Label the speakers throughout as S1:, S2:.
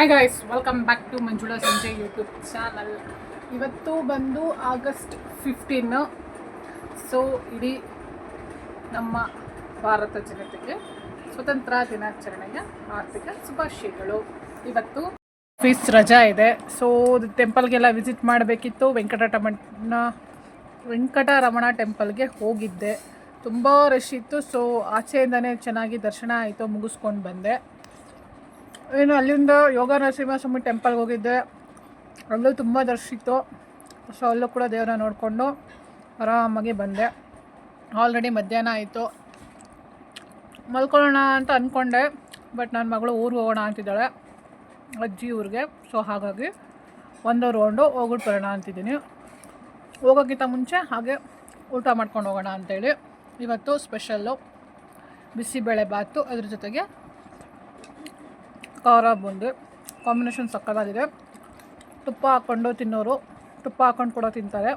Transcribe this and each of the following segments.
S1: Hi guys, welcome back to Manjula Sanjay YouTube channel. ಇವತ್ತು ಬಂದು August 15. So ಇಡೀ ನಮ್ಮ ಭಾರತ ಜನತೆಗೆ ಸ್ವತಂತ್ರ ದಿನಾಚರಣೆಯ ಆರ್ಥಿಕ ಶುಭಾಶಯಗಳು. ಇವತ್ತು ಆಫೀಸ್ ರಜಾ ಇದೆ. ಸೊ ಟೆಂಪಲ್ಗೆಲ್ಲ ವಿಸಿಟ್ ಮಾಡಬೇಕಿತ್ತು. ವೆಂಕಟರಮಣ ಟೆಂಪಲ್ಗೆ ಹೋಗಿದ್ದೆ. ತುಂಬ ರಶ್ ಇತ್ತು. ಸೊ ಆಚೆಯಿಂದನೇ ಚೆನ್ನಾಗಿ ದರ್ಶನ ಆಯಿತು, ಮುಗಿಸ್ಕೊಂಡು ಬಂದೆ. ಏನು ಅಲ್ಲಿಂದ ಯೋಗ ನರಸಿಂಹಸ್ವಾಮಿ ಟೆಂಪಲ್ಗೆ ಹೋಗಿದ್ದೆ. ಅಲ್ಲೂ ತುಂಬ ರಶ್ ಇತ್ತು. ಸೊ ಅಲ್ಲೂ ಕೂಡ ದೇವರ ನೋಡಿಕೊಂಡು ಆರಾಮಾಗಿ ಬಂದೆ. ಆಲ್ರೆಡಿ ಮಧ್ಯಾಹ್ನ ಆಯಿತು. ಮಲ್ಕೊಳ್ಳೋಣ ಅಂತ ಅಂದ್ಕೊಂಡೆ, ಬಟ್ ನನ್ನ ಮಗಳು ಊರಿಗೆ ಹೋಗೋಣ ಅಂತಿದ್ದಾಳೆ, ಅಜ್ಜಿ ಊರಿಗೆ. ಸೊ ಹಾಗಾಗಿ ಒಂದು ರೌಂಡು ಹೋಗ್ಬಿಟ್ಟು ಬರೋಣ ಅಂತಿದ್ದೀನಿ. ಹೋಗೋಕ್ಕಿಂತ ಮುಂಚೆ ಹಾಗೆ ಊಟ ಮಾಡ್ಕೊಂಡು ಹೋಗೋಣ ಅಂಥೇಳಿ ಇವತ್ತು ಸ್ಪೆಷಲ್ಲು ಬಿಸಿಬೇಳೆ ಬಾತು, ಅದ್ರ ಜೊತೆಗೆ ಖಾರ ಬೂಂದಿ ಕಾಂಬಿನೇಷನ್ ಸಕ್ಕತ್ತಾಗಿದೆ. ತುಪ್ಪ ಹಾಕ್ಕೊಂಡು ತಿನ್ನೋರು ತುಪ್ಪ ಹಾಕ್ಕೊಂಡು ಕೂಡ ತಿಂತಾರೆ,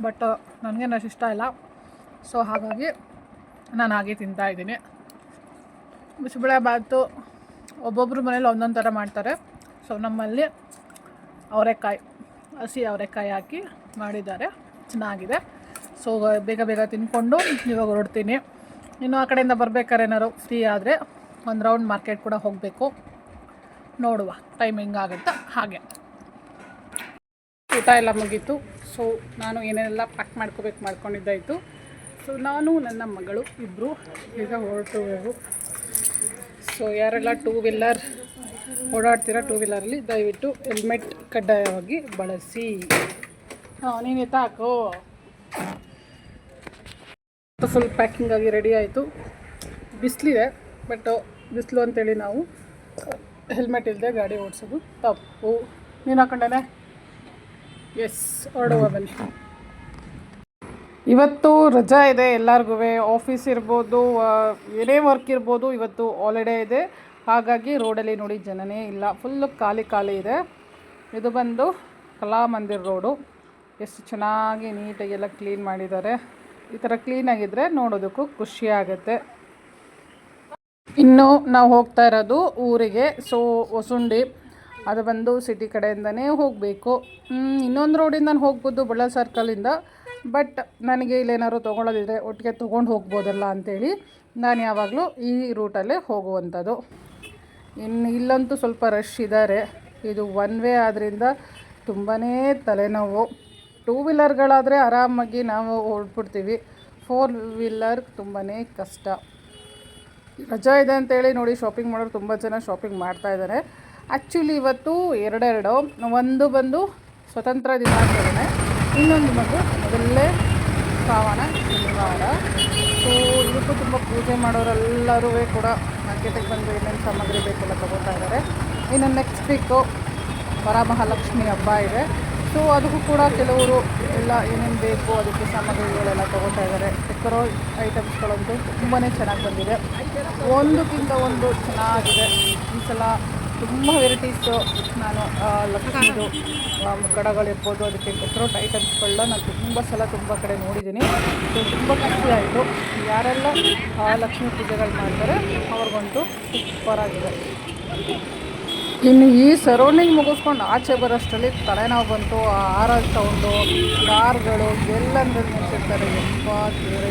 S1: ಬಟ್ ನನಗೇನು ಅಷ್ಟು ಇಷ್ಟ ಇಲ್ಲ. ಸೊ ಹಾಗಾಗಿ ನಾನು ಹಾಗೆ ತಿಂತಾಯಿದ್ದೀನಿ. ಬಿಸಿಬೇಳೆ ಬಾತು ಒಬ್ಬೊಬ್ಬರು ಮನೇಲಿ ಒಂದೊಂದು ಥರ ಮಾಡ್ತಾರೆ. ಸೊ ನಮ್ಮಲ್ಲಿ ಅವರೆಕಾಯಿ, ಹಸಿ ಅವರೆಕಾಯಿ ಹಾಕಿ ಮಾಡಿದ್ದಾರೆ, ಚೆನ್ನಾಗಿದೆ. ಸೊ ಬೇಗ ಬೇಗ ತಿಂದ್ಕೊಂಡು ಇವಾಗ ಹೊರಡ್ತೀನಿ. ಇನ್ನು ಆ ಕಡೆಯಿಂದ ಬರ್ಬೇಕಾದ್ರೆ ಏನಾದ್ರು ಫ್ರೀ ಆದರೆ ಒಂದು ರೌಂಡ್ ಮಾರ್ಕೆಟ್ ಕೂಡ ಹೋಗಬೇಕು. ನೋಡುವ ಟೈಮ್ ಹೆಂಗಾಗುತ್ತೆ ಹಾಗೆ. ಊಟ ಎಲ್ಲ ಮುಗೀತು. ಸೊ ನಾನು ಏನೇನೆಲ್ಲ ಪ್ಯಾಕ್ ಮಾಡ್ಕೊಂಡಿದ್ದಾಯಿತು. ಸೊ ನಾನು ನನ್ನ ಮಗಳು ಇಬ್ಬರು ಈಗ ಹೊರಟುವೆವು. ಸೊ ಯಾರೆಲ್ಲ ಟೂ ವೀಲರ್ ಓಡಾಡ್ತೀರಾ, ಟೂ ವೀಲರಲ್ಲಿ ದಯವಿಟ್ಟು ಹೆಲ್ಮೆಟ್ ಕಡ್ಡಾಯವಾಗಿ ಬಳಸಿ. ನೀನು ಎತ್ತಾಕು. ಫುಲ್ ಪ್ಯಾಕಿಂಗ್ ಆಗಿ ರೆಡಿ ಆಯಿತು. ಬಿಸಿಲಿದೆ, ಬಟ್ ಬಿಸಿಲು ಅಂತೇಳಿ ನಾವು ಹೆಲ್ಮೆಟ್ ಇಲ್ಲದೆ ಗಾಡಿ ಓಡಿಸೋದು ತಪ್ಪು. ನೀನು ಹಾಕೊಂಡೇನೆ. ಎಸ್, ಹೊರಡುವ ಬನ್ನಿ. ಇವತ್ತು ರಜಾ ಇದೆ ಎಲ್ಲರಿಗೂ. ಆಫೀಸ್ ಇರ್ಬೋದು, ಏನೇ ವರ್ಕ್ ಇರ್ಬೋದು, ಇವತ್ತು ಹಾಲಿಡೇ ಇದೆ. ಹಾಗಾಗಿ ರೋಡಲ್ಲಿ ನೋಡಿ ಜನನೇ ಇಲ್ಲ, ಫುಲ್ಲು ಖಾಲಿ ಇದೆ. ಇದು ಬಂದು ಕಲಾಮಂದಿರ್ ರೋಡು. ಎಷ್ಟು ಚೆನ್ನಾಗಿ ನೀಟಾಗೆಲ್ಲ ಕ್ಲೀನ್ ಮಾಡಿದ್ದಾರೆ. ಈ ಥರ ಕ್ಲೀನಾಗಿದ್ದರೆ ನೋಡೋದಕ್ಕೂ ಖುಷಿ ಆಗುತ್ತೆ. ಇನ್ನು ನಾವು ಹೋಗ್ತಾ ಇರೋದು ಊರಿಗೆ. ಸೊ ಹೊಸುಂಡಿ, ಅದು ಬಂದು ಸಿಟಿ ಕಡೆಯಿಂದನೇ ಹೋಗಬೇಕು. ಇನ್ನೊಂದು ರೋಡಿಂದ ಹೋಗ್ಬೋದು, ಬಳ್ಳಾರಿ ಸರ್ಕಲಿಂದ. ಬಟ್ ನನಗೆ ಇಲ್ಲೇನಾದ್ರು ತೊಗೊಳೋದಿದ್ರೆ ಒಟ್ಟಿಗೆ ತೊಗೊಂಡು ಹೋಗ್ಬೋದಲ್ಲ ಅಂಥೇಳಿ ನಾನು ಯಾವಾಗಲೂ ಈ ರೂಟಲ್ಲೇ ಹೋಗುವಂಥದ್ದು. ಇನ್ನು ಇಲ್ಲಂತೂ ಸ್ವಲ್ಪ ರಶ್ ಇದ್ದಾರೆ. ಇದು ಒನ್ ವೇ ಆದ್ದರಿಂದ ತುಂಬಾ ತಲೆನೋವು. ಟೂ ವೀಲರ್ಗಳಾದರೆ ಆರಾಮಾಗಿ ನಾವು ಹೊರಡ್ಬಿಡ್ತೀವಿ. ಫೋರ್ ವೀಲರ್ ತುಂಬಾ ಕಷ್ಟ. ರಜಾ ಇದೆ ಅಂತೇಳಿ ನೋಡಿ ಶಾಪಿಂಗ್ ಮಾಡೋರು ತುಂಬ ಜನ ಶಾಪಿಂಗ್ ಮಾಡ್ತಾಯಿದ್ದಾರೆ. ಆ್ಯಕ್ಚುಲಿ ಇವತ್ತು ಎರಡೆರಡು, ಒಂದು ಬಂದು ಸ್ವತಂತ್ರ ದಿನಾಚರಣೆ, ಇನ್ನೊಂದು ಬಂದು ಮೊದಲನೇ ಶ್ರಾವಣ ಶನಿವಾರ. ಸೊ ಇವತ್ತು ತುಂಬ ಪೂಜೆ ಮಾಡೋರೆಲ್ಲರೂ ಕೂಡ ಮಾರ್ಕೆಟಿಗೆ ಬಂದು ಏನೇನು ಸಾಮಗ್ರಿ ಬೇಕೆಲ್ಲ ತೊಗೋತಾ ಇದ್ದಾರೆ. ಇನ್ನು ನೆಕ್ಸ್ಟ್ ವೀಕು ವರಮಹಾಲಕ್ಷ್ಮಿ ಹಬ್ಬ ಇದೆ. ಸೊ ಅದಕ್ಕೂ ಕೂಡ ಕೆಲವರು ಎಲ್ಲ ಏನೇನು ಬೇಕು ಅದಕ್ಕೆ ಸಾಮಗ್ರಿಗಳೆಲ್ಲ ತೊಗೋತಾ ಇದ್ದಾರೆ. ಡೆಕೋರೋ ಐಟಮ್ಸ್ಗಳಂತೂ ತುಂಬಾ ಚೆನ್ನಾಗಿ ಬಂದಿದೆ, ಒಂದಕ್ಕಿಂತ ಒಂದು ಚೆನ್ನಾಗಿದೆ. ಈ ಸಲ ತುಂಬ ವೆರೈಟೀಸು ನಾನು ಲಕ್ಷ್ಮಿದು ಗಡಗಳಿರ್ಬೋದು, ಅದಕ್ಕೆ ಡೆಕೋರೇಟ್ ಐಟಮ್ಸ್ಗಳನ್ನ ನಾನು ತುಂಬ ಕಡೆ ನೋಡಿದ್ದೀನಿ. ಸೊ ತುಂಬ ಖುಷಿ ಆಯಿತು. ಯಾರೆಲ್ಲ ಲಕ್ಷ್ಮೀ ಪೂಜೆಗಳು ಮಾಡ್ತಾರೆ ಅವ್ರಿಗಂತೂ ಸೂಪರಾಗಿದೆ. ಇನ್ನು ಈ ಸರೌಂಡಿಂಗ್ ಮುಗಿಸ್ಕೊಂಡು ಆಚೆ ಬರೋಷ್ಟರಲ್ಲಿ ತಲೆನೋವು ಬಂತು. ಹಾರ ಸೌಂಡು, ಕಾರ್ಗಳು ಎಲ್ಲಂದ್ರೆ ನಿಲ್ಸಿರ್ತಾರೆ.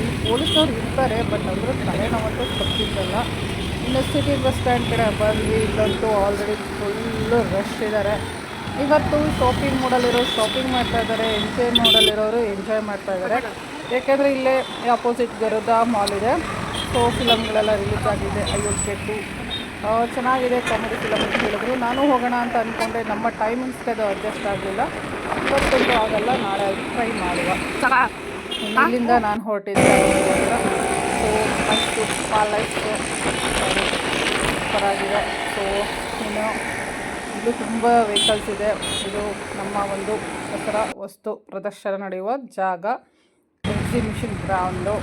S1: ಈ ಪೊಲೀಸವ್ರು ಇರ್ತಾರೆ, ಬಟ್ ಅಂದರೆ ತಲೆನೋವಂತೂ ತಪ್ಪಿದ್ದಲ್ಲ. ಇನ್ನು ಸಿಟಿ ಬಸ್ ಸ್ಟ್ಯಾಂಡ್ ಕಡೆ ಬಂದ್ವಿ. ಇಲ್ಲಂತೂ ಆಲ್ರೆಡಿ ಫುಲ್ಲು ರಶ್ ಇದ್ದಾರೆ. ಇವತ್ತು ಶಾಪಿಂಗ್ ಮೂಡಲ್ಲಿರೋರು ಶಾಪಿಂಗ್ ಮಾಡ್ತಾಯಿದ್ದಾರೆ, ಎಂಜಾಯ್ ಮಾಡಲಿರೋರು ಎಂಜಾಯ್ ಮಾಡ್ತಾಯಿದ್ದಾರೆ. ಯಾಕೆಂದರೆ ಇಲ್ಲೇ ಆಪೋಸಿಟ್ ಗರುಡ ಮಾಲ್ ಇದೆ. ಸೊ ಫಿಲಮ್ಗಳೆಲ್ಲ ರಿಲೀಸ್ ಆಗಿದೆ. ಅಯೋಧ್ಯೆ ಚೆನ್ನಾಗಿದೆ, ಕಾಮಿಡಿ ಫಿಲಮ್ ಅಂತ ಹೇಳಿದ್ರು. ನಾನು ಹೋಗೋಣ ಅಂತ ಅಂದ್ಕೊಂಡೆ, ನಮ್ಮ ಟೈಮಿಂಗ್ಸ್ಗೆ ಅದು ಅಡ್ಜಸ್ಟ್ ಆಗಲಿಲ್ಲ. ಇವತ್ತೊಂದು ಆಗಲ್ಲ, ನಾಳೆ ಟ್ರೈ ಮಾಡುವ. ಇಲ್ಲಿಂದ ನಾನು ಹೊರಟಿದ್ದೆ. ಸೊ ಅಷ್ಟು ಪ್ಯಾಲೇಸು ಸೂಪರಾಗಿದೆ. ಸೊ ಇನ್ನು ಇದು ತುಂಬ ವೆಹಿಕಲ್ಸ್ ಇದೆ. ಇದು ನಮ್ಮ ಒಂದು ದಸರಾ ವಸ್ತು ಪ್ರದರ್ಶನ ನಡೆಯುವ ಜಾಗ, ಎಕ್ಸಿಬಿಷನ್ ಗ್ರೌಂಡು.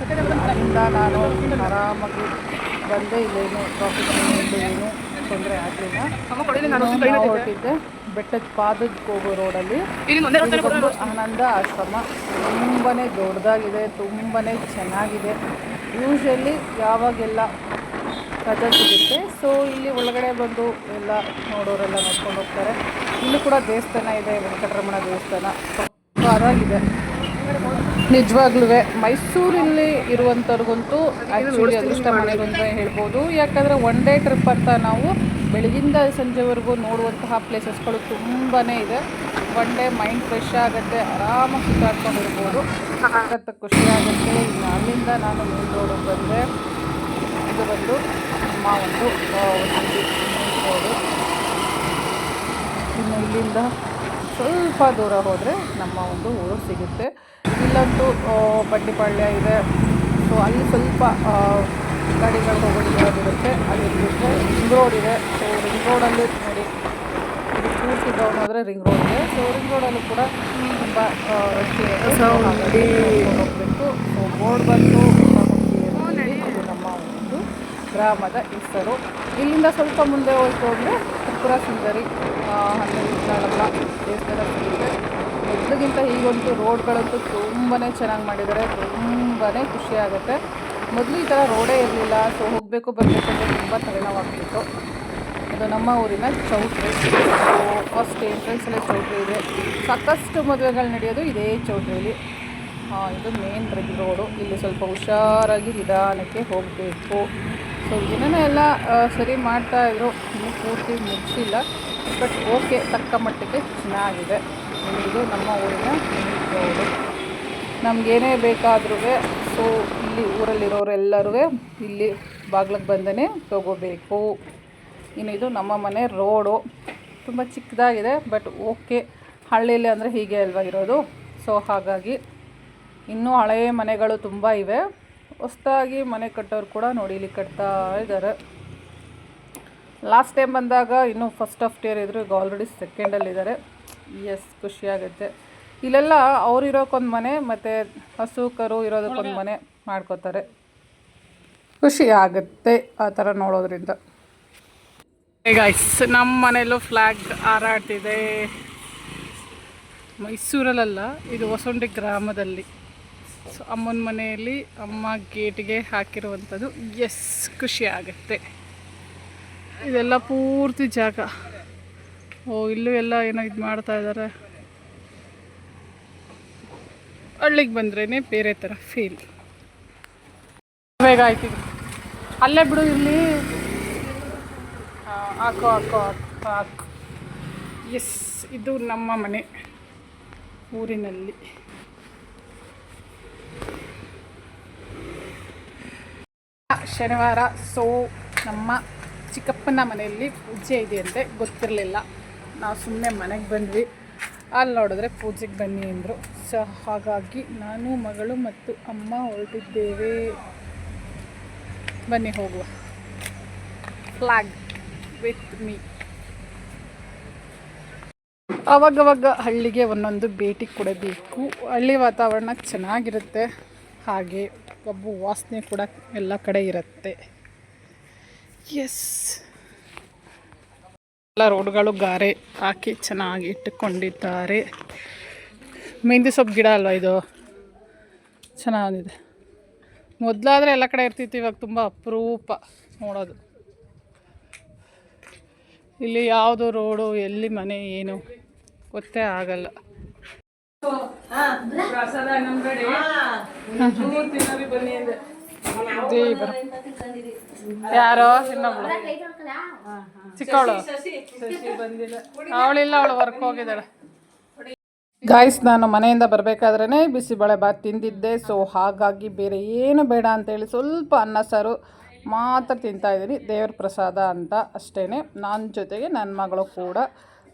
S1: ಅಲ್ಲಿಂದ ನಾನು ಆರಾಮಾಗಿ ಬಂದೆ. ಇಲ್ಲೇನು ಟ್ರಾಫಿಕ್ ಏನು ತೊಂದರೆ ಆಗಲಿಲ್ಲ. ಹೊರಟಿದ್ದೆ ಬೆಟ್ಟದ ಪಾದಕ್ಕೆ ಹೋಗೋ ರೋಡಲ್ಲಿ. ಬಂದು ಆನಂದ ಆಶ್ರಮ ತುಂಬಾ ದೊಡ್ಡದಾಗಿದೆ, ತುಂಬಾ ಚೆನ್ನಾಗಿದೆ. ಯೂಶ್ವಲಿ ಯಾವಾಗೆಲ್ಲ ರಜೆ ಸಿಗುತ್ತೆ. ಸೊ ಇಲ್ಲಿ ಒಳಗಡೆ ಬಂದು ಎಲ್ಲ ನೋಡೋರೆಲ್ಲ ನೋಡ್ಕೊಂಡು ಹೋಗ್ತಾರೆ. ಇಲ್ಲಿ ಕೂಡ ದೇವಸ್ಥಾನ ಇದೆ, ವೆಂಕಟರಮಣ ದೇವಸ್ಥಾನ ಸಕ್ಕತ್ತಾಗಿದೆ ನಿಜವಾಗ್ಲೂ. ಮೈಸೂರಲ್ಲಿ ಇರುವಂಥವ್ರಿಗಂತೂ ಆ್ಯಕ್ಚುಲಿ ಅದೃಷ್ಟ ಮನೆಗೆ ಅಂತ ಹೇಳ್ಬೋದು. ಯಾಕಂದರೆ ಒನ್ ಡೇ ಟ್ರಿಪ್ ಅಂತ ನಾವು ಬೆಳಗಿಂದ ಸಂಜೆವರೆಗೂ ನೋಡುವಂತಹ ಪ್ಲೇಸಸ್ಗಳು ತುಂಬಾ ಇದೆ. ಒನ್ ಡೇ ಮೈಂಡ್ ಫ್ರೆಶ್ ಆಗುತ್ತೆ, ಆರಾಮಾಗಿ ಸುತ್ತಾಡ್ಕೊಂಡಿರ್ಬೋದು, ಸಖತ್ ಖುಷಿಯಾಗುತ್ತೆ. ಇನ್ನು ಅಲ್ಲಿಂದ ನಾನು ಮೇನ್ ರೋಡಿಗೆ ಬಂದೆ. ಇದು ಬಂದು ನಮ್ಮ ಒಂದು ರೋಡು. ಇನ್ನು ಇಲ್ಲಿಂದ ಸ್ವಲ್ಪ ದೂರ ಹೋದರೆ ನಮ್ಮ ಒಂದು ಊರು ಸಿಗುತ್ತೆ. ಇಲ್ಲಂತೂ ಬಂಡಿಪಾಳ್ಯ ಇದೆ. ಸೊ ಅಲ್ಲಿ ಸ್ವಲ್ಪ ಗಾಡಿಗಳು ಹೋಗೋದಿರುತ್ತೆ. ಅಲ್ಲಿ ಬಿಟ್ಟರೆ ರಿಂಗ್ ರೋಡ್ ಇದೆ. ಸೊ ರಿಂಗ್ ರೋಡಲ್ಲಿ ನೋಡಿ, ಇದು ಪೂರ್ತಿ ಡೌನ್ ಆದರೆ ರಿಂಗ್ ರೋಡ್ ಇದೆ. ಸೊ ರಿಂಗ್ ರೋಡಲ್ಲೂ ಕೂಡ ತುಂಬ ಹೋಗಬೇಕು. ಸೊ ಬೋರ್ಡ್ ಬಂದು ಇದು ನಮ್ಮ ಒಂದು ಗ್ರಾಮದ ಹೆಸರು. ಇಲ್ಲಿಂದ ಸ್ವಲ್ಪ ಮುಂದೆ ಹೋಯ್ತು ಅಂದರೆ ತ್ರಿಪುರ ಸುಂದರಿ ಹನ್ನೆರಡಲ್ಲ ದೇವಸ್ಥಾನ ಸಿಗುತ್ತೆ. ಮೊದಲಿಗಿಂತ ಈಗಂತೂ ರೋಡ್ಗಳಂತೂ ತುಂಬಾ ಚೆನ್ನಾಗಿ ಮಾಡಿದ್ದಾರೆ, ತುಂಬಾ ಖುಷಿಯಾಗುತ್ತೆ. ಮೊದಲು ಈ ಥರ ರೋಡೇ ಇರಲಿಲ್ಲ. ಸೊ ಹೋಗಬೇಕು ಬರಬೇಕು ಅಂದರೆ ತುಂಬ ತಲೆನೋವಾಗ್ತಿತ್ತು. ಇದು ನಮ್ಮ ಊರಿನ ಚೌಟ್ರಿ. ಫಸ್ಟ್ ಎಂಟ್ರೆನ್ಸಲ್ಲೇ ಚೌಟ್ರಿ ಇದೆ. ಸಾಕಷ್ಟು ಮದುವೆಗಳು ನಡೆಯೋದು ಇದೇ ಚೌಟ್ರಿಯಲ್ಲಿ. ಇದು ಮೇನ್ ರಿಂಗ್ ರೋಡು. ಇಲ್ಲಿ ಸ್ವಲ್ಪ ಹುಷಾರಾಗಿ ನಿಧಾನಕ್ಕೆ ಹೋಗಬೇಕು. ಸೊ ಏನೇನೋ ಎಲ್ಲ ಸರಿ ಮಾಡ್ತಾಯಿದ್ರು, ಇನ್ನೂ ಪೂರ್ತಿ ಮುಗಿಸಿಲ್ಲ. ಬಟ್ ಓಕೆ, ತಕ್ಕ ಮಟ್ಟಿಗೆ ಚೆನ್ನಾಗಿದೆ. ಇದು ನಮ್ಮ ಊರಿನ ರಿಂಗ್ ರೋಡು. ನಮಗೇನೇ ಬೇಕಾದ್ರೂ ಸೊ ಇಲ್ಲಿ ಊರಲ್ಲಿರೋರೆಲ್ಲರೂ ಇಲ್ಲಿ ಬಾಗ್ಲಿಗೆ ಬಂದೇ ತೊಗೋಬೇಕು. ಇನ್ನು ಇದು ನಮ್ಮ ಮನೆ ರೋಡು. ತುಂಬ ಚಿಕ್ಕದಾಗಿದೆ, ಬಟ್ ಓಕೆ. ಹಳ್ಳಿಯಲ್ಲಿ ಅಂದರೆ ಹೀಗೆ ಅಲ್ವಾ ಇರೋದು. ಸೊ ಹಾಗಾಗಿ ಇನ್ನೂ ಹಳೆಯ ಮನೆಗಳು ತುಂಬ ಇವೆ. ಹೊಸದಾಗಿ ಮನೆ ಕಟ್ಟೋರು ಕೂಡ ನೋಡಿ ಇಲ್ಲಿ ಕಟ್ತಾ ಇದ್ದಾರೆ. ಲಾಸ್ಟ್ ಟೈಮ್ ಬಂದಾಗ ಇನ್ನೂ ಫಸ್ಟ್ ಆಫ್ ಟೇರ್ ಇದ್ದರು, ಈಗ ಆಲ್ರೆಡಿ ಸೆಕೆಂಡಲ್ಲಿದ್ದಾರೆ. ಎಸ್, ಖುಷಿಯಾಗುತ್ತೆ. ಇಲ್ಲೆಲ್ಲ ಅವ್ರು ಇರೋಕ್ಕೊಂದು ಮನೆ ಮತ್ತು ಹಸು ಕರು ಇರೋದಕ್ಕೊಂದು ಮನೆ ಮಾಡ್ಕೋತಾರೆ. ಖುಷಿ ಆಗುತ್ತೆ ಆ ಥರ ನೋಡೋದ್ರಿಂದ. ಗೈಸ್, ನಮ್ಮ ಮನೆಯಲ್ಲೂ ಫ್ಲ್ಯಾಗ್ ಹಾರಾಡ್ತಿದೆ. ಮೈಸೂರಲ್ಲ, ಇದು ಹೊಸೊಂಡಿ ಗ್ರಾಮದಲ್ಲಿ. ಸೊ ಅಮ್ಮನ ಮನೆಯಲ್ಲಿ ಅಮ್ಮ ಗೇಟಿಗೆ ಹಾಕಿರುವಂಥದ್ದು. ಎಸ್, ಖುಷಿ ಆಗುತ್ತೆ. ಇದೆಲ್ಲ ಪೂರ್ತಿ ಜಾಗ. ಇಲ್ಲೂ ಎಲ್ಲ ಏನೋ ಇದು ಮಾಡ್ತಾ ಇದ್ದಾರೆ. ಹಳ್ಳಿಗೆ ಬಂದ್ರೇ ಬೇರೆ ಥರ ಫೀಲ್. ಬೇಗ ಆಯ್ತಿದೆ, ಅಲ್ಲೇ ಬಿಡು. ಇಲ್ಲಿ ಹಾಕೋ ಹಾಕೋ ಹಾಕು. ಎಸ್, ಇದು ನಮ್ಮ ಮನೆ ಊರಿನಲ್ಲಿ. ಶನಿವಾರ. ಸೊ ನಮ್ಮ ಚಿಕ್ಕಪ್ಪನ ಮನೆಯಲ್ಲಿ ಪೂಜೆ ಇದೆಯಂತೆ, ಗೊತ್ತಿರಲಿಲ್ಲ. ನಾವು ಸುಮ್ಮನೆ ಮನೆಗೆ ಬಂದ್ವಿ. ಅಲ್ಲಿ ನೋಡಿದ್ರೆ ಪೂಜೆಗೆ ಬನ್ನಿ ಅಂದರು. ಸೊ ಹಾಗಾಗಿ ನಾನು, ಮಗಳು ಮತ್ತು ಅಮ್ಮ ಹೊರಟಿದ್ದೇವೆ. ಬನ್ನಿ ಹೋಗುವ. Flag with me. ಅವಾಗವಾಗ ಹಳ್ಳಿಗೆ ಒಂದೊಂದು ಭೇಟಿ ಕೊಡಬೇಕು. ಹಳ್ಳಿ ವಾತಾವರಣ ಚೆನ್ನಾಗಿರುತ್ತೆ. ಹಾಗೆ ಕಬ್ಬು ವಾಸನೆ ಕೂಡ ಎಲ್ಲ ಕಡೆ ಇರುತ್ತೆ. ಎಸ್, ಎಲ್ಲ ರೋಡ್ಗಳು ಗಾರೆ ಹಾಕಿ ಚೆನ್ನಾಗಿ ಇಟ್ಟುಕೊಂಡಿದ್ದಾರೆ. ಮೆಹಂದಿ ಸೊಪ್ಪು ಗಿಡ ಅಲ್ವಾ ಇದು, ಚೆನ್ನಾಗಿದೆ. ಮೊದಲಾದರೆ ಎಲ್ಲ ಕಡೆ ಇರ್ತಿತ್ತು, ಇವಾಗ ತುಂಬ ಅಪರೂಪ ನೋಡೋದು. ಇಲ್ಲಿ ಯಾವುದು ರೋಡು, ಎಲ್ಲಿ ಮನೆ, ಏನು ಗೊತ್ತೇ ಆಗಲ್ಲ. ಯಾರೋ ಇನ್ನೊಬ್ಳು ಚಿಕ್ಕವಳು ಬಂದಿಲ್ಲ, ಅವಳಿಲ್ಲ, ಅವಳು ವರ್ಕ್ ಹೋಗಿದ್ದಾಳೆ. ಗಾಯ್ಸ್, ನಾನು ಮನೆಯಿಂದ ಬರಬೇಕಾದ್ರೇ ಬಿಸಿಬೇಳೆ ಬಾತ್ ತಿಂದಿದ್ದೆ. ಸೊ ಹಾಗಾಗಿ ಬೇರೆ ಏನು ಬೇಡ ಅಂತೇಳಿ ಸ್ವಲ್ಪ ಅನ್ನ ಸಾರು ಮಾತ್ರ ತಿಂತಾಯಿದ್ದೀನಿ. ದೇವ್ರ ಪ್ರಸಾದ ಅಂತ ಅಷ್ಟೇ. ನನ್ನ ಜೊತೆಗೆ ನನ್ನ ಮಗಳು ಕೂಡ.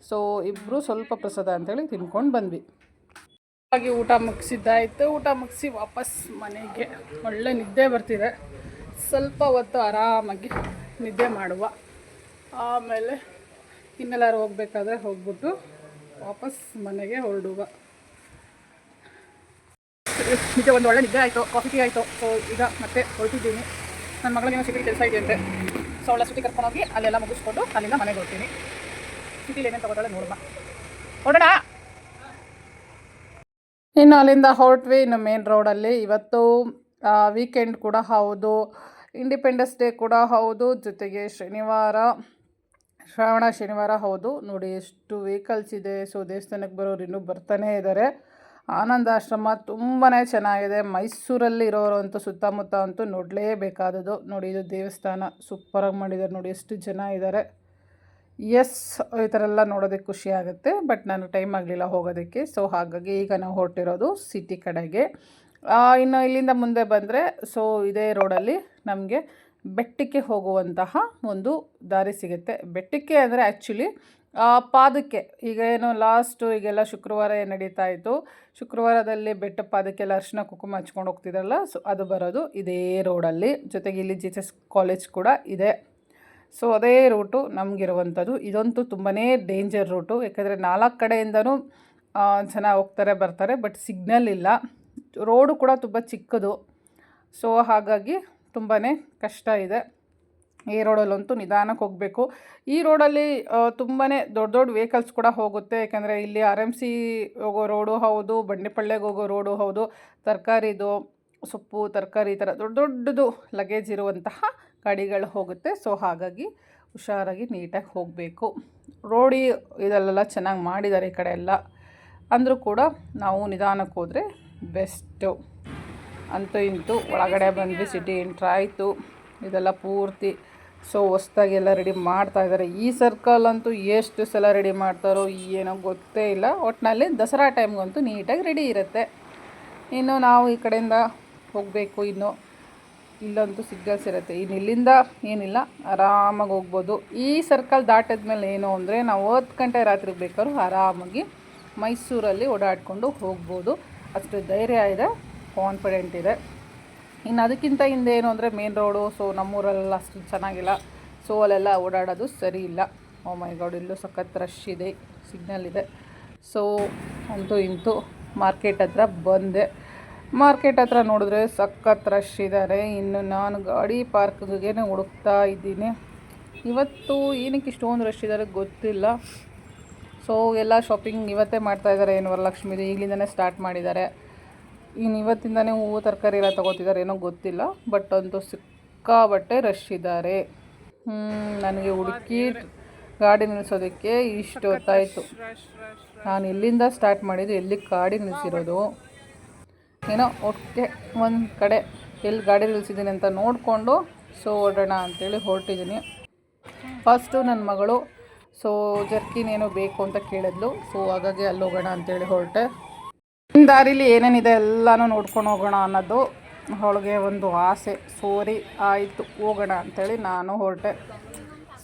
S1: ಸೊ ಇಬ್ಬರು ಸ್ವಲ್ಪ ಪ್ರಸಾದ ಅಂತೇಳಿ ತಿನ್ಕೊಂಡು ಬಂದ್ವಿ. ಹಾಗೆ ಊಟ ಮುಗಿಸಿದ್ದಾಯಿತು. ಊಟ ಮುಗಿಸಿ ವಾಪಸ್ ಮನೆಗೆ. ಒಳ್ಳೆ ನಿದ್ದೆ ಬರ್ತಿದೆ. ಸ್ವಲ್ಪ ಹೊತ್ತು ಆರಾಮಾಗಿ ನಿದ್ದೆ ಮಾಡುವ. ಆಮೇಲೆ ಇನ್ನೆಲ್ಲರೂ ಹೋಗಬೇಕಾದ್ರೆ ಹೋಗ್ಬಿಟ್ಟು ವಾಪಸ್ ಮನೆಗೆ ಹೊರಡುವ. ನಿದ್ದೆ ಒಂದು ಒಳ್ಳೆ ನಿದ್ದೆ ಆಯಿತು, ಕಾಫಿ ಟೀ ಆಯಿತು. ಸೊ ಈಗ ಮತ್ತೆ ಹೊರಟಿದ್ದೀನಿ. ನನ್ನ ಮಗಳಿಗೇನೋ ಸಿಟಿ ಕೆಲಸ ಇದೆಯಂತೆ. ಸೊ ಅವಳ ಸಿಟಿ ಕರ್ಕೊಂಡೋಗಿ ಅಲ್ಲೆಲ್ಲ ಮುಗಿಸ್ಕೊಂಡು ಅಲ್ಲಿಂದ ಮನೆಗೆ ಹೋಗ್ತೀನಿ. ಸಿಟಿಲಿ ಏನೇನು ತಗೋತಾಳೆ ನೋಡೋಣ, ಹೊರಡೋಣ. ಇನ್ನು ಅಲ್ಲಿಂದ ಹೊರಟ್ವಿ. ಇನ್ನು ಮೇನ್ ರೋಡಲ್ಲಿ ಇವತ್ತು ವೀಕೆಂಡ್ ಕೂಡ ಹೌದು. ಇಂಡಿಪೆಂಡೆನ್ಸ್ ಡೇ ಕೂಡ ಹೌದು, ಜೊತೆಗೆ ಶ್ರಾವಣ ಶನಿವಾರ ಹೌದು. ನೋಡಿ ಎಷ್ಟು ವೆಹಿಕಲ್ಸ್ ಇದೆ. ಸೊ ದೇವಸ್ಥಾನಕ್ಕೆ ಬರೋರು ಇನ್ನೂ ಬರ್ತಾನೇ ಇದ್ದಾರೆ. ಆನಂದಾಶ್ರಮ ತುಂಬಾ ಚೆನ್ನಾಗಿದೆ. ಮೈಸೂರಲ್ಲಿ ಇರೋರು ಅಂತೂ ಸುತ್ತಮುತ್ತ ಅಂತೂ ನೋಡಲೇಬೇಕಾದದ್ದು. ನೋಡಿ ಇದು ದೇವಸ್ಥಾನ ಸೂಪರಾಗಿ ಮಾಡಿದ್ದಾರೆ. ನೋಡಿ ಎಷ್ಟು ಜನ ಇದ್ದಾರೆ. ಎಸ್, ಈ ಥರ ಎಲ್ಲ ನೋಡೋದಕ್ಕೆ ಖುಷಿ ಆಗುತ್ತೆ. ಬಟ್ ನನಗೆ ಟೈಮ್ ಆಗಲಿಲ್ಲ ಹೋಗೋದಕ್ಕೆ. ಸೊ ಹಾಗಾಗಿ ಈಗ ನಾವು ಹೊರಟಿರೋದು ಸಿಟಿ ಕಡೆಗೆ. ಇನ್ನು ಇಲ್ಲಿಂದ ಮುಂದೆ ಬಂದರೆ ಸೊ ಇದೇ ರೋಡಲ್ಲಿ ನಮಗೆ ಬೆಟ್ಟಕ್ಕೆ ಹೋಗುವಂತಹ ಒಂದು ದಾರಿ ಸಿಗುತ್ತೆ. ಬೆಟ್ಟಕ್ಕೆ ಅಂದರೆ ಆ್ಯಕ್ಚುಲಿ ಪಾದಕ್ಕೆ ಈಗ ಏನು ಈಗೆಲ್ಲ ಶುಕ್ರವಾರ ನಡೀತಾ ಇತ್ತು. ಶುಕ್ರವಾರದಲ್ಲಿ ಬೆಟ್ಟ ಪಾದಕ್ಕೆಲ್ಲ ಅರಿಶಿನ ಕುಂಕುಮ ಹಚ್ಕೊಂಡು ಹೋಗ್ತಿದ್ರಲ್ಲ, ಸೊ ಅದು ಬರೋದು ಇದೇ ರೋಡಲ್ಲಿ. ಜೊತೆಗೆ ಇಲ್ಲಿ JSS ಕಾಲೇಜ್ ಕೂಡ ಇದೆ. ಸೊ ಅದೇ ರೂಟು ನಮಗಿರುವಂಥದ್ದು. ಇದಂತೂ ತುಂಬಾ ಡೇಂಜರ್ ರೂಟು. ಯಾಕಂದರೆ 4 ಕಡೆಯಿಂದನೂ ಜನ ಹೋಗ್ತಾರೆ ಬರ್ತಾರೆ. ಬಟ್ ಸಿಗ್ನಲ್ ಇಲ್ಲ. ರೋಡು ಕೂಡ ತುಂಬ ಚಿಕ್ಕದು. ಸೊ ಹಾಗಾಗಿ ತುಂಬಾ ಕಷ್ಟ ಇದೆ. ಈ ರೋಡಲ್ಲಂತೂ ನಿಧಾನಕ್ಕೆ ಹೋಗಬೇಕು. ಈ ರೋಡಲ್ಲಿ ತುಂಬಾ ದೊಡ್ಡ ದೊಡ್ಡ ವೆಹಿಕಲ್ಸ್ ಕೂಡ ಹೋಗುತ್ತೆ. ಯಾಕಂದರೆ ಇಲ್ಲಿ RMC ಹೋಗೋ ರೋಡು ಹೌದು, ಬಂಡೆಪಳ್ಳೆಗೆ ಹೋಗೋ ರೋಡು ಹೌದು. ತರಕಾರಿದು ಸೊಪ್ಪು ತರಕಾರಿ ಈ ಥರ ದೊಡ್ಡ ದೊಡ್ಡದು ಲಗೇಜ್ ಇರುವಂತಹ ಗಾಡಿಗಳು ಹೋಗುತ್ತೆ. ಸೊ ಹಾಗಾಗಿ ಹುಷಾರಾಗಿ ನೀಟಾಗಿ ಹೋಗಬೇಕು. ರೋಡಿ ಇದೆಲ್ಲ ಚೆನ್ನಾಗಿ ಮಾಡಿದ್ದಾರೆ ಈ ಕಡೆ ಎಲ್ಲ. ಅಂದರೂ ಕೂಡ ನಾವು ನಿಧಾನಕ್ಕೆ ಹೋದರೆ ಬೆಸ್ಟು. ಅಂತೂ ಇಂತೂ ಒಳಗಡೆ ಬಂದ್ವಿ. ಸಿಟಿ ಎಂಟ್ರ್ ಆಯಿತು. ಇದೆಲ್ಲ ಪೂರ್ತಿ ಸೊ ಹೊಸ್ದಾಗಿ ಎಲ್ಲ ರೆಡಿ ಮಾಡ್ತಾಯಿದ್ದಾರೆ. ಈ ಸರ್ಕಲ್ ಅಂತೂ ಎಷ್ಟು ಸಲ ರೆಡಿ ಮಾಡ್ತಾರೋ ಏನೋ ಗೊತ್ತೇ ಇಲ್ಲ. ಒಟ್ಟಿನಲ್ಲಿ ದಸರಾ ಟೈಮ್ಗಂತೂ ನೀಟಾಗಿ ರೆಡಿ ಇರುತ್ತೆ. ಇನ್ನು ನಾವು ಈ ಕಡೆಯಿಂದ ಹೋಗಬೇಕು. ಇನ್ನು ಇಲ್ಲಂತೂ ಸಿಗ್ನಲ್ಸ್ ಇರುತ್ತೆ. ಇನ್ನು ಇಲ್ಲಿಂದ ಏನಿಲ್ಲ, ಆರಾಮಾಗಿ ಹೋಗ್ಬೋದು. ಈ ಸರ್ಕಲ್ ದಾಟಿದ್ಮೇಲೆ ಏನು ಅಂದರೆ ನಾವು 10 ಗಂಟೆ ರಾತ್ರಿಗೆ ಬೇಕಾದ್ರೂ ಆರಾಮಾಗಿ ಮೈಸೂರಲ್ಲಿ ಓಡಾಡಿಕೊಂಡು ಹೋಗ್ಬೋದು. ಅಷ್ಟು ಧೈರ್ಯ ಇದೆ, ಕಾನ್ಫಿಡೆಂಟ್ ಇದೆ. ಇನ್ನು ಅದಕ್ಕಿಂತ ಹಿಂದೆ ಏನು ಅಂದರೆ ಮೇನ್ ರೋಡು. ಸೊ ನಮ್ಮೂರಲ್ಲೆಲ್ಲ ಅಷ್ಟು ಚೆನ್ನಾಗಿಲ್ಲ. ಸೊ ಅಲ್ಲೆಲ್ಲ ಓಡಾಡೋದು ಸರಿ ಇಲ್ಲ. ಓ ಮೈ ಗಾಡ್, ಇಲ್ಲೂ ಸಖತ್ ರಶ್ ಇದೆ, ಸಿಗ್ನಲ್ ಇದೆ. ಸೊ ಅಂತೂ ಇಂತೂ ಮಾರ್ಕೆಟ್ ಹತ್ರ ಬಂದೆ. ಮಾರ್ಕೆಟ್ ಹತ್ರ ನೋಡಿದ್ರೆ ಸಖತ್ ರಶ್ ಇದ್ದಾರೆ. ಇನ್ನು ನಾನು ಗಾಡಿ ಪಾರ್ಕಿಗೆ ಹುಡುಕ್ತಾ ಇದ್ದೀನಿ. ಇವತ್ತು ಏನಕ್ಕೆ ಇಷ್ಟೊಂದು ರಶ್ ಇದ್ದಾರೆ ಗೊತ್ತಿಲ್ಲ. ಸೊ ಎಲ್ಲ ಶಾಪಿಂಗ್ ಇವತ್ತೇ ಮಾಡ್ತಾಯಿದ್ದಾರೆ. ಏನು ವರಲಕ್ಷ್ಮಿದು ಈಗಲಿಂದನೇ ಸ್ಟಾರ್ಟ್ ಮಾಡಿದ್ದಾರೆ. ಇನ್ನು ಇವತ್ತಿಂದನೇ ಹೂವು ತರಕಾರಿ ಎಲ್ಲ ತೊಗೋತಿದ್ದಾರೆ, ಏನೋ ಗೊತ್ತಿಲ್ಲ. ಬಟ್ ಅಂತೂ ಸಿಕ್ಕಾಬಟ್ಟೆ ರಶ್ ಇದ್ದಾರೆ. ನನಗೆ ಹುಡುಕಿ ಗಾಡಿ ನಿಲ್ಲಿಸೋದಕ್ಕೆ ಇಷ್ಟು ಹೊತ್ತಾಯಿತು. ನಾನು ಎಲ್ಲಿಂದ ಸ್ಟಾರ್ಟ್ ಮಾಡಿದ್ದು, ಎಲ್ಲಿಗೆ ಗಾಡಿ ನಿಲ್ಲಿಸಿರೋದು ಏನೋ ಒಟ್ಟಿಗೆ ಒಂದು ಕಡೆ ಎಲ್ಲಿ ಗಾಡಿ ನಿಲ್ಲಿಸಿದ್ದೀನಿ ಅಂತ ನೋಡಿಕೊಂಡು ಸೊ ಓಡೋಣ ಅಂಥೇಳಿ ಹೊರಟಿದ್ದೀನಿ. ಫಸ್ಟು ನನ್ನ ಮಗಳು ಸೊ ಜರ್ಕಿನ್ ಏನೋ ಬೇಕು ಅಂತ ಕೇಳಿದ್ಲು. ಸೊ ಹಾಗಾಗಿ ಅಲ್ಲಿ ಹೋಗೋಣ ಅಂಥೇಳಿ ಹೊರಟೆ. ದಾರಿಲಿ ಏನೇನಿದೆ ಎಲ್ಲನೂ ನೋಡ್ಕೊಂಡು ಹೋಗೋಣ ಅನ್ನೋದು ಅವಳಿಗೆ ಒಂದು ಆಸೆ. ಸೋರಿ ಆಯಿತು ಹೋಗೋಣ ಅಂಥೇಳಿ ನಾನು ಹೊರಟೆ.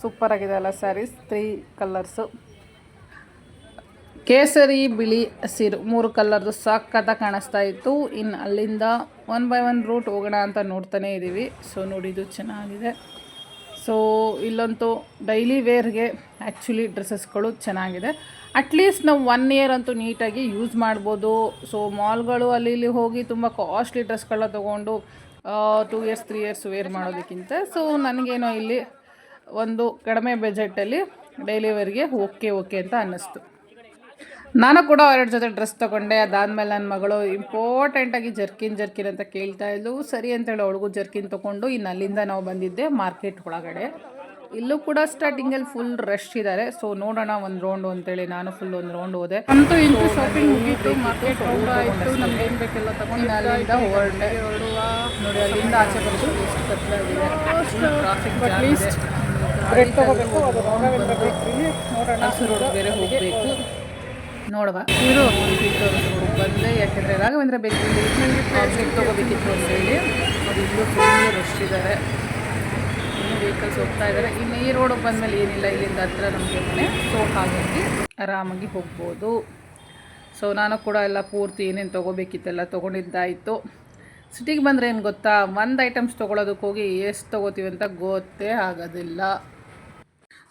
S1: ಸೂಪರಾಗಿದೆ ಅಲ್ಲ ಸ್ಯಾರೀಸ್. 3 ಕಲರ್ಸು, ಕೇಸರಿ, ಬಿಳಿ, ಹಸಿರು 3 ಕಲರ್ದು ಸಖತ್ತಾಗಿ ಕಾಣಿಸ್ತಾ ಇತ್ತು. ಇನ್ನು ಅಲ್ಲಿಂದ 1 by 1 ರೂಟ್ ಹೋಗೋಣ ಅಂತ ನೋಡ್ತಾನೇ ಇದ್ದೀವಿ. ಸೊ ನೋಡಿ ಇದು ಚೆನ್ನಾಗಿದೆ. ಸೊ ಇಲ್ಲಂತೂ ಡೈಲಿ ವೇರ್ಗೆ ಆ್ಯಕ್ಚುಲಿ ಡ್ರೆಸ್ಸಸ್ಗಳು ಚೆನ್ನಾಗಿದೆ. ಅಟ್ಲೀಸ್ಟ್ ನಾವು 1 ಇಯರ್ ಅಂತೂ ನೀಟಾಗಿ ಯೂಸ್ ಮಾಡ್ಬೋದು. ಸೊ ಮಾಲ್ಗಳು ಅಲ್ಲಿ ಇಲ್ಲಿ ಹೋಗಿ ತುಂಬ ಕಾಸ್ಟ್ಲಿ ಡ್ರೆಸ್ಗಳನ್ನ ತೊಗೊಂಡು 2 ಇಯರ್ಸ್ 3 ಇಯರ್ಸ್ ವೇರ್ ಮಾಡೋದಕ್ಕಿಂತ ಸೊ ನನಗೇನೋ ಇಲ್ಲಿ ಒಂದು ಕಡಿಮೆ ಬಜೆಟಲ್ಲಿ ಡೈಲಿ ವೇರ್ಗೆ ಓಕೆ ಅಂತ ಅನ್ನಿಸ್ತು. ನಾನು ಕೂಡ 2 ಜೊತೆ ಡ್ರೆಸ್ ತೊಗೊಂಡೆ. ಅದಾದಮೇಲೆ ನನ್ನ ಮಗಳು ಇಂಪಾರ್ಟೆಂಟಾಗಿ ಜರ್ಕಿನ್ ಅಂತ ಕೇಳ್ತಾ ಇದ್ಲು. ಸರಿ ಅಂತೇಳಿ ಅವಳಿಗೂ ಜರ್ಕಿನ್ ತೊಗೊಂಡು ಇನ್ನು ಅಲ್ಲಿಂದ ನಾವು ಬಂದಿದ್ದೆ ಮಾರ್ಕೆಟ್ ಒಳಗಡೆ. ಇಲ್ಲೂ ಕೂಡ ಸ್ಟಾರ್ಟಿಂಗಲ್ಲಿ ಫುಲ್ ರಶ್ ಇದ್ದಾರೆ. ಸೊ ನೋಡೋಣ ಒಂದು ರೌಂಡು ಅಂತೇಳಿ ನಾನು ಫುಲ್ ಒಂದು ರೌಂಡ್ ಹೋದೆ. ಅಂತೂ ಇಂತೂ ಶಾಪಿಂಗ್ ಮುಗೀತು. ಮಾರ್ಕೆಟ್ ಆಯಿತು. ನಮ್ಗೆ ಏನು ಬೇಕೆಲ್ಲ ತೊಗೊಂಡು ಅಲ್ಲಿಂದ ಹೊರಡೆ. ನೋಡಿ ಅಲ್ಲಿಂದ ಆಚೆ ಬರೋದು ಎಷ್ಟು ಕತ್ತಲಾಗಿದೆ. ಟ್ರಾಫಿಕ್ ಲೀಸ್ಟ್ ಬ್ರೆಡ್ ತೊಗೋಬೇಕು. ಅದು ರಾಘವೇಂದ್ರ ಬೇಕ್ರಿ ನೋಡೋಣ. ರೋಡ್ ಬೇರೆ ಹೋಗಬೇಕು ನೋಡುವ. ಇರು ಬಂದೆ. ಯಾಕೆಂದರೆ ರಾಘವೇಂದ್ರ ಬೇಕ್ರಿಲಿ ಬ್ರೆಡ್ ತೊಗೋಬೇಕಿತ್ತು ಅಂತೇಳಿ. ಅದು ಇಲ್ಲೂ ಫುಲ್ ರಶ್ ಇದ್ದಾರೆ. ಇನ್ನೂ ವೆಹಿಕಲ್ಸ್ ಹೋಗ್ತಾ ಇದ್ದಾರೆ. ಇನ್ನು ಈ ರೋಡಿಗೆ ಬಂದಮೇಲೆ ಏನಿಲ್ಲ, ಇಲ್ಲಿಂದ ಹತ್ರ ನಮಗೆ ಮನೆ. ಸೊ ಹಾಗಾಗಿ ಆರಾಮಾಗಿ ಹೋಗ್ಬೋದು. ಸೊ ನಾನು ಕೂಡ ಎಲ್ಲ ಪೂರ್ತಿ ಏನೇನು ತೊಗೋಬೇಕಿತ್ತೆಲ್ಲ ತೊಗೊಂಡಿದ್ದಾಯಿತು. ಸಿಟಿಗೆ ಬಂದರೆ ಏನು ಗೊತ್ತಾ, ಒಂದು ಐಟಮ್ಸ್ ತೊಗೊಳೋದಕ್ಕೆ ಹೋಗಿ ಎಷ್ಟು ತೊಗೋತೀವಿ ಅಂತ ಗೊತ್ತೇ ಆಗೋದಿಲ್ಲ.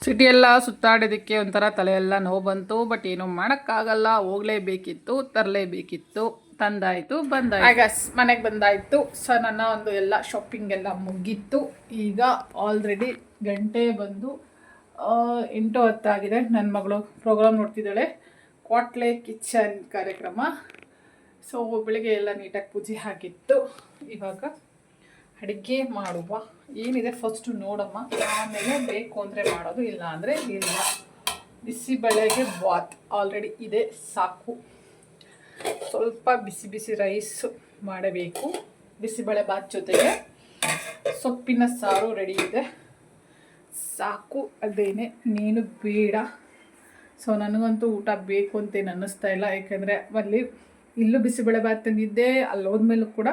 S1: ಸಿಟಿಯೆಲ್ಲ ಸುತ್ತಾಡೋದಕ್ಕೆ ಒಂಥರ ತಲೆಯೆಲ್ಲ ನೋವು ಬಂತು. ಬಟ್ ಏನೂ ಮಾಡೋಕ್ಕಾಗಲ್ಲ, ಹೋಗಲೇಬೇಕಿತ್ತು, ತರಲೇಬೇಕಿತ್ತು. ತಂದಾಯಿತು, ಬಂದಾಯಿತು, ಮನೆಗೆ ಬಂದಾಯಿತು. ಸೊ ನನ್ನ ಒಂದು ಎಲ್ಲ ಶಾಪಿಂಗ್ ಎಲ್ಲ ಮುಗೀತು. ಈಗ ಆಲ್ರೆಡಿ ಗಂಟೆ ಬಂದು 8:10 ಆಗಿದೆ. ನನ್ನ ಮಗಳು ಪ್ರೋಗ್ರಾಮ್ ನೋಡ್ತಿದ್ದಾಳೆ, ಕ್ವಾಟ್ಲೆ ಕಿಚನ್ ಕಾರ್ಯಕ್ರಮ. ಸೊ ಬೆಳಿಗ್ಗೆ ಎಲ್ಲ ನೀಟಾಗಿ ಪೂಜೆ ಆಗಿತ್ತು. ಇವಾಗ ಅಡುಗೆ ಮಾಡುವ ಏನಿದೆ ಫಸ್ಟು ನೋಡಮ್ಮ, ಆಮೇಲೆ ಬೇಕು ಅಂದರೆ ಮಾಡೋದು, ಇಲ್ಲ ಅಂದರೆ ಇಲ್ಲ. ಬಿಸಿಬೇಳೆಗೆ ಬಾತ್ ಆಲ್ರೆಡಿ ಇದೆ, ಸಾಕು. ಸ್ವಲ್ಪ ಬಿಸಿ ಬಿಸಿ ರೈಸ್ ಮಾಡಬೇಕು. ಬಿಸಿಬೇಳೆ ಬಾತ್ ಜೊತೆಗೆ ಸೊಪ್ಪಿನ ಸಾರು ರೆಡಿ ಇದೆ, ಸಾಕು. ಅದೇನೆ, ನೀನು ಬೇಡ. ಸೊ ನನಗಂತೂ ಊಟ ಬೇಕು ಅಂತೇನು ಅನ್ನಿಸ್ತಾ ಇಲ್ಲ, ಯಾಕೆಂದರೆ ಅಲ್ಲಿ ಇಲ್ಲೂ ಬಿಸಿಬೇಳೆ ಬಾತ್ ತಂದಿದ್ದೆ, ಅಲ್ಲಿ ಹೋದ್ಮೇಲೂ ಕೂಡ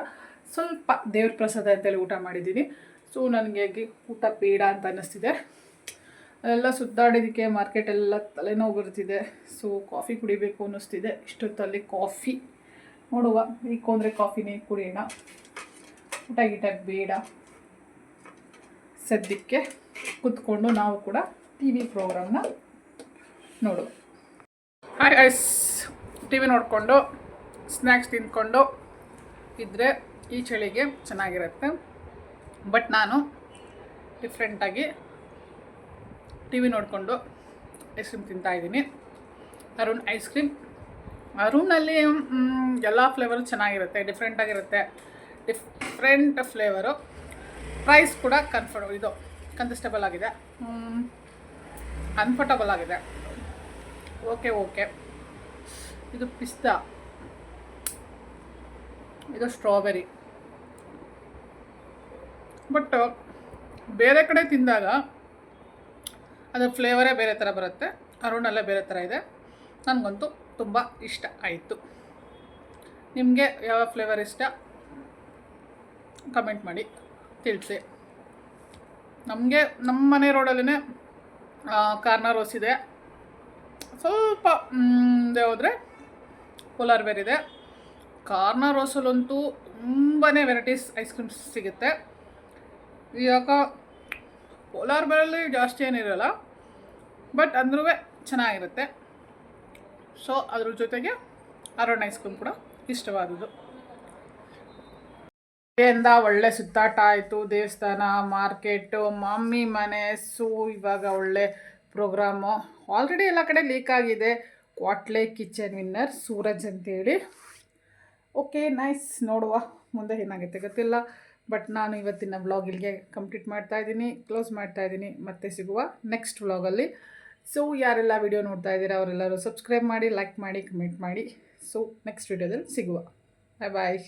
S1: ಸ್ವಲ್ಪ ದೇವ್ರ ಪ್ರಸಾದ ಅಂತೇಳಿ ಊಟ ಮಾಡಿದ್ದೀನಿ. ಸೊ ನನಗೆ ಊಟ ಬೇಡ ಅಂತ ಅನ್ನಿಸ್ತಿದೆ. ಅಲ್ಲೆಲ್ಲ ಸುತ್ತಾಡೋದಕ್ಕೆ ಮಾರ್ಕೆಟೆಲ್ಲ ತಲೆನೋವು ಬರ್ತಿದೆ. ಸೊ ಕಾಫಿ ಕುಡಿಬೇಕು ಅನ್ನಿಸ್ತಿದೆ. ಇಷ್ಟೊತ್ತಲ್ಲಿ ಕಾಫಿ ನೋಡುವ, ಬೇಕು ಅಂದರೆ ಕಾಫಿನೇ ಕುಡಿಯೋಣ. ಊಟ ಗೀಟ ಬೇಡ, ಸದ್ಯಕ್ಕೆ ಕೂತ್ಕೊಂಡು ನಾವು ಕೂಡ ಟಿ ವಿ ಪ್ರೋಗ್ರಾಮ್ನ ನೋಡು. ಹಾಯ್ ಐಸ್, ಟಿ ವಿ ನೋಡಿಕೊಂಡು ಸ್ನ್ಯಾಕ್ಸ್ ತಿಂದ್ಕೊಂಡು ಇದ್ದರೆ ಈ ಚಳಿಗೆ ಚೆನ್ನಾಗಿರುತ್ತೆ. ಬಟ್ ನಾನು ಡಿಫ್ರೆಂಟಾಗಿ ಟಿ ವಿ ನೋಡಿಕೊಂಡು ಐಸ್ ಕ್ರೀಮ್ ತಿಂತಾಯಿದ್ದೀನಿ. Arun ice cream. ಅರುಣಲ್ಲಿ ಎಲ್ಲ ಫ್ಲೇವರು ಚೆನ್ನಾಗಿರುತ್ತೆ, ಡಿಫ್ರೆಂಟಾಗಿರುತ್ತೆ, ಡಿಫ್ರೆಂಟ್ ಫ್ಲೇವರು. ಪ್ರೈಸ್ ಕೂಡ ಕನ್ಫರ್ಟಬಲ್ ಆಗಿದೆ, ಕಂಫರ್ಟಬಲ್ ಆಗಿದೆ. ಓಕೆ. ಇದು ಪಿಸ್ತಾ, ಇದು ಸ್ಟ್ರಾಬೆರಿ. ಬಟ್ ಬೇರೆ ಕಡೆ ತಿಂದಾಗ ಅದರ ಫ್ಲೇವರೇ ಬೇರೆ ಥರ ಬರುತ್ತೆ, ಅರುಣಲ್ಲೇ ಬೇರೆ ಥರ ಇದೆ. ನನಗಂತೂ ತುಂಬ ಇಷ್ಟ ಆಯಿತು. ನಿಮಗೆ ಯಾವ ಫ್ಲೇವರ್ ಇಷ್ಟ ಕಮೆಂಟ್ ಮಾಡಿ ತಿಳಿಸಿ. ನಮಗೆ ನಮ್ಮ ಮನೆ ರೋಡಲ್ಲೇ ಕಾರ್ನರ್ ರೋಸ್ ಇದೆ, ಸ್ವಲ್ಪ ಮುಂದೆ ಹೋದರೆ ಪೋಲಾರ್ ಬೇರ್ ಇದೆ. ಕಾರ್ನರ್ ರೋಸಲ್ಲಂತೂ ತುಂಬಾ ವೆರೈಟೀಸ್ ಐಸ್ ಕ್ರೀಮ್ಸ್ ಸಿಗುತ್ತೆ. ಇವಾಗ ಪೋಲಾರ್ ಬೇರಲ್ಲಿ ಜಾಸ್ತಿ ಏನಿರಲ್ಲ, ಬಟ್ ಅಂದ್ರೂ ಚೆನ್ನಾಗಿರುತ್ತೆ. ಸೊ ಅದ್ರ ಜೊತೆಗೆ ಅರುಣ್ ಐಸ್ ಕ್ರೀಮ್ ಕೂಡ ಇಷ್ಟವಾದದ್ದು. ಇಂದ ಒಳ್ಳೆ ಸುತ್ತಾಟ ಆಯಿತು, ದೇವಸ್ಥಾನ, ಮಾರ್ಕೆಟು, ಮಮ್ಮಿ ಮನೆ. ಸೊ ಇವಾಗ ಒಳ್ಳೆ ಪ್ರೋಗ್ರಾಮು. ಆಲ್ರೆಡಿ ಎಲ್ಲ ಕಡೆ ಲೀಕ್ ಆಗಿದೆ, ಕ್ವಾಟ್ಲೆ ಕಿಚನ್ ವಿನ್ನರ್ ಸೂರಜ್ ಅಂತೇಳಿ. ಓಕೆ ನೈಸ್, ನೋಡುವ ಮುಂದೆ ಏನಾಗುತ್ತೆ ಗೊತ್ತಿಲ್ಲ. ಬಟ್ ನಾನು ಇವತ್ತಿನ ವ್ಲಾಗ್ ಇಲ್ಲಿಗೆ ಕಂಪ್ಲೀಟ್ ಮಾಡ್ತಾಯಿದ್ದೀನಿ, ಕ್ಲೋಸ್ ಮಾಡ್ತಾಯಿದ್ದೀನಿ. ಮತ್ತೆ ಸಿಗುವ ನೆಕ್ಸ್ಟ್ ವ್ಲಾಗಲ್ಲಿ. ಸೊ ಯಾರೆಲ್ಲ ವಿಡಿಯೋ ನೋಡ್ತಾ ಇದ್ದೀರಾ ಅವರೆಲ್ಲರೂ ಸಬ್ಸ್ಕ್ರೈಬ್ ಮಾಡಿ, ಲೈಕ್ ಮಾಡಿ, ಕಮೆಂಟ್ ಮಾಡಿ. ಸೊ ನೆಕ್ಸ್ಟ್ ವಿಡಿಯೋದಲ್ಲಿ ಸಿಗುವ. ಬಾಯ್ ಬಾಯ್.